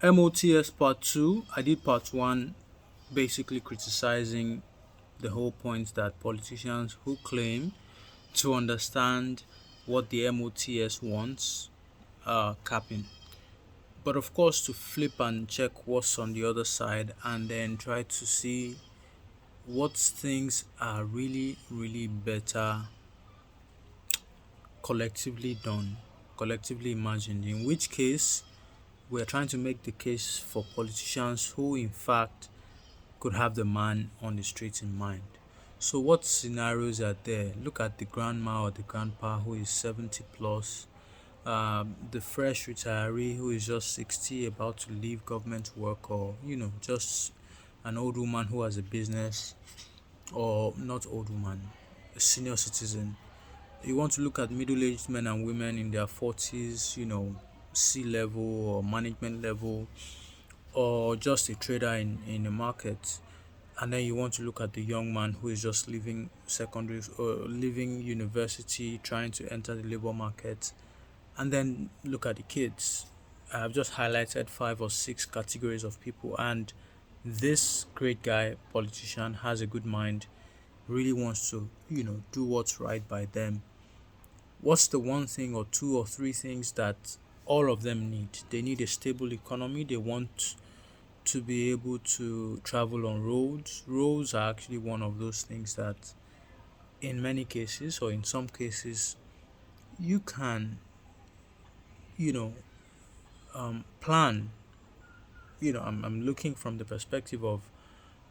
MOTS Part 2. I did Part 1 basically criticizing the whole point that politicians who claim to understand what the MOTS wants are capping. But of course, to flip and check what's on the other side and then try to see what things are really, really better collectively done, collectively imagined. In which case, we're trying to make the case for politicians who, in fact, could have the man on the street in mind. So, what scenarios are there? Look at the grandma or the grandpa who is 70 plus, the fresh retiree who is just 60 about to leave government work, or just an old woman who has a business, or not old woman, a senior citizen. You want to look at middle-aged men and women in their 40s, C level or management level, or just a trader in the market. And then you want to look at the young man who is just leaving secondary or leaving university, trying to enter the labor market. And then look at the kids. I've just highlighted 5 or 6 categories of people, and this great guy politician has a good mind, really wants to do what's right by them. What's the one thing or two or three things that all of them need? They need a stable economy. They want to be able to travel on roads. Roads are actually one of those things that, in many cases, or in some cases, you can, you know, plan. I'm looking from the perspective of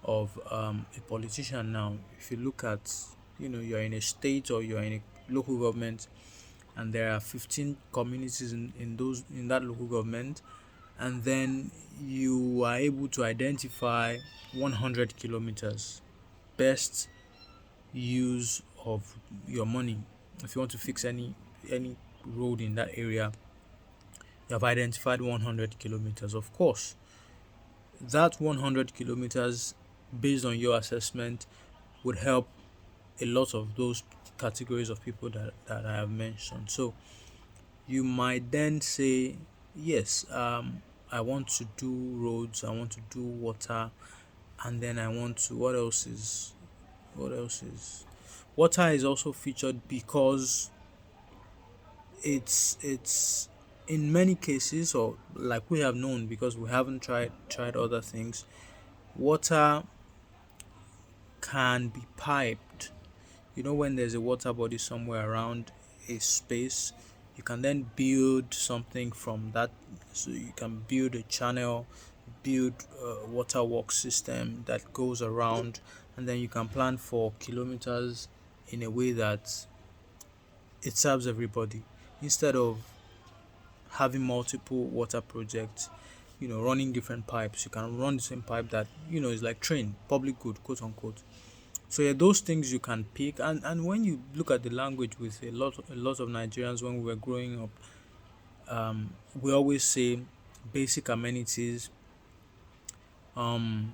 a politician now. If you look at, you're in a state or you're in a local government, and there are 15 communities in that local government, and then you are able to identify 100 kilometers best use of your money. If you want to fix any road in that area, you have identified 100 kilometers. Of course, that 100 kilometers, based on your assessment, would help a lot of those categories of people that I have mentioned. So you might then say, yes, I want to do roads, I want to do water, and then I want to, what else is water is also featured because it's in many cases, or like we have known, because we haven't tried other things. Water can be piped. When there's a water body somewhere around a space, you can then build something from that. So you can build a channel, build a water work system that goes around, and then you can plan for kilometers in a way that it serves everybody, instead of having multiple water projects, running different pipes. You can run the same pipe that is like train, public good, quote unquote. So yeah, those things you can pick, and when you look at the language with a lot of Nigerians when we were growing up, we always say basic amenities, um,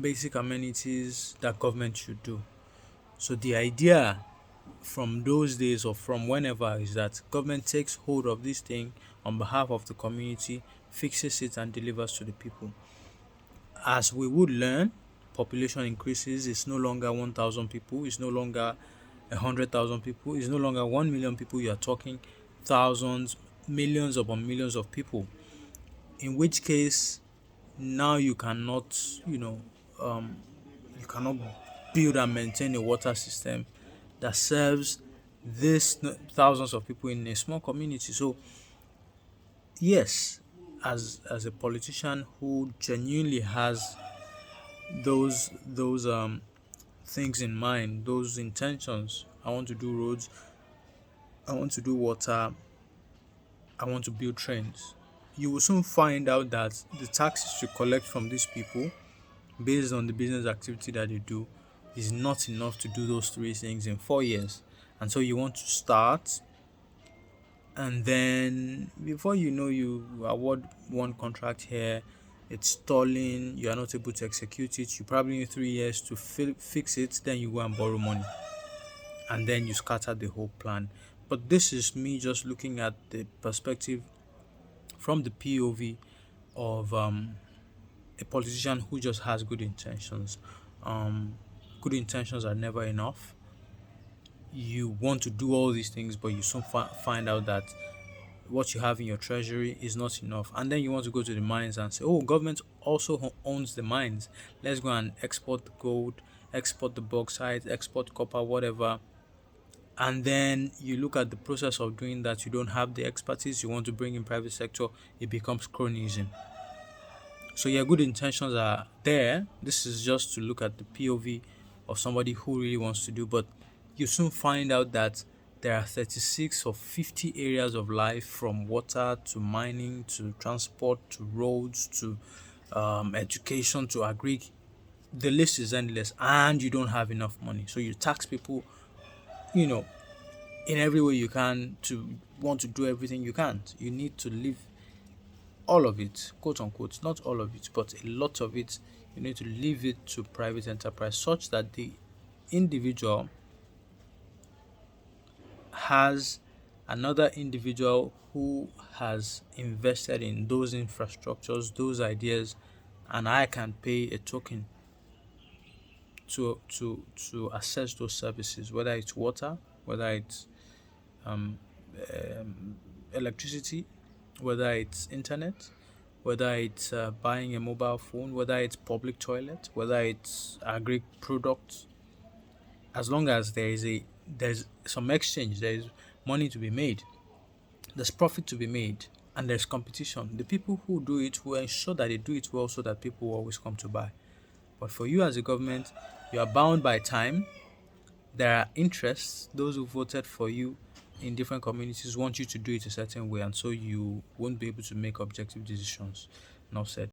basic amenities that government should do. So the idea from those days or from whenever is that government takes hold of this thing on behalf of the community, fixes it and delivers to the people. As we would learn, population increases. It's no longer 1,000 people, it's no longer 100,000 people, it's no longer 1 million people. You are talking thousands, millions upon millions of people, in which case now um, you cannot build and maintain a water system that serves these thousands of people in a small community. So yes, as a politician who genuinely has those things in mind, those intentions, I want to do roads, I want to do water, I want to build trains, you will soon find out that the taxes you collect from these people based on the business activity that they do is not enough to do those three things in 4 years. And so you want to start, and then before you know, you award one contract here, it's stalling, you are not able to execute it, you probably need 3 years to fix it, then you go and borrow money, and then you scatter the whole plan. But this is me just looking at the perspective from the POV of a politician who just has good intentions. Um, Good intentions are never enough. You want to do all these things, but you soon find out that what you have in your treasury is not enough. And then you want to go to the mines and say, oh, government also owns the mines. Let's go and export the gold, export the bauxite, export copper, whatever. And then you look at the process of doing that, you don't have the expertise you want to bring in private sector, it becomes cronyism. So yeah, good intentions are there. This is just to look at the POV of somebody who really wants to do, but you soon find out that there are 36 or 50 areas of life, from water to mining to transport to roads to education to agri. The list is endless, and you don't have enough money. So you tax people, you know, in every way you can to want to do everything you can't. You need to live all of it, quote unquote, not all of it, but a lot of it, you need to leave it to private enterprise such that the individual has another individual who has invested in those infrastructures, those ideas, and I can pay a token to access those services, whether it's water, whether it's um, um, electricity, whether it's internet, whether it's buying a mobile phone, whether it's public toilet, whether it's agri products. As long as there's some exchange, there's money to be made, there's profit to be made, and there's competition. The people who do it will ensure that they do it well so that people will always come to buy. But for you as a government, you are bound by time. There are interests. Those who voted for you in different communities want you to do it a certain way, and so you won't be able to make objective decisions. Now said.